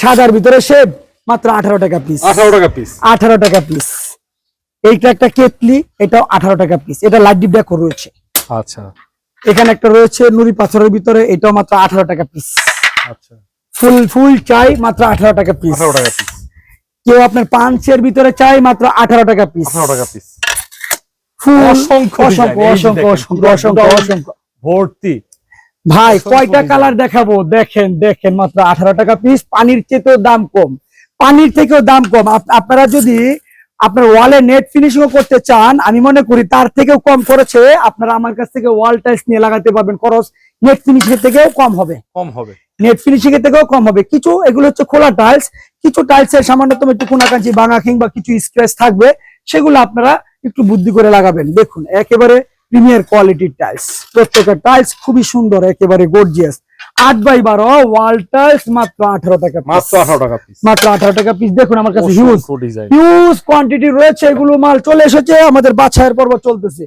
সাদার ভিতরে শেপ মাত্র 18 টাকা পিস। 18 টাকা পিস। 18 টাকা পিস। এইটা একটা কেতলি, এটাও 18 টাকা পিস। এটা লাইট ডিপ ডেকোর রয়েছে। আচ্ছা এখানে একটা রয়েছে নুড়ি পাথরের ভিতরে, এটাও মাত্র 18 টাকা পিস। আচ্ছা ফুল চাই মাত্র 18 টাকা পিস। 18 টাকা পিস। কেউ আপনার পাঁচের ভিতরে চাই মাত্র 18 টাকা পিস। 18 টাকা পিস। ফুল অসংখ্য অসংখ্য ভর্তি। ভাই কয়টা design। কালার দেখাবো, দেখেন মাত্র 18 টাকা পিস। পানির চেয়েও দাম কম, পানির থেকেও দাম কম। আপনারা যদি আপনার ওয়ালে নেট ফিনিশিং করতে চান, আমি মনে করি তার থেকেও কম করেছে আপনারা আমার কাছ থেকে ওয়াল টাইলস নিয়ে লাগাতে পারবেন। খরচ নেট ফিনিশিং থেকেও কম হবে, নেট ফিনিশিং এর থেকেও কম হবে। কিছু এগুলো হচ্ছে খোলা টাইলস, কিছু টাইলসের সামান্যতম একটু কোনাকাঞ্চি ভাঙা কিংবা কিছু স্ক্র্যাচ থাকবে, সেগুলো আপনারা একটু বুদ্ধি করে লাগাবেন। দেখুন একেবারে প্রিমিয়ার কোয়ালিটির টাইলস, প্রত্যেকটা টাইলস খুবই সুন্দর, একেবারে গর্জিয়াস। 8x12 ওয়াল টাইলস মাত্র 18 টাকা পিস। মাত্র 18 টাকা পিস। মাত্র 18 টাকা পিস। দেখুন আমার কাছে অসংখ্য ডিজাইন। হিউজ কোয়ান্টিটি রয়েছে, এগুলো মাল চলে এসেছে, আমাদের বাছাইয়ের পর্ব চলতেছে।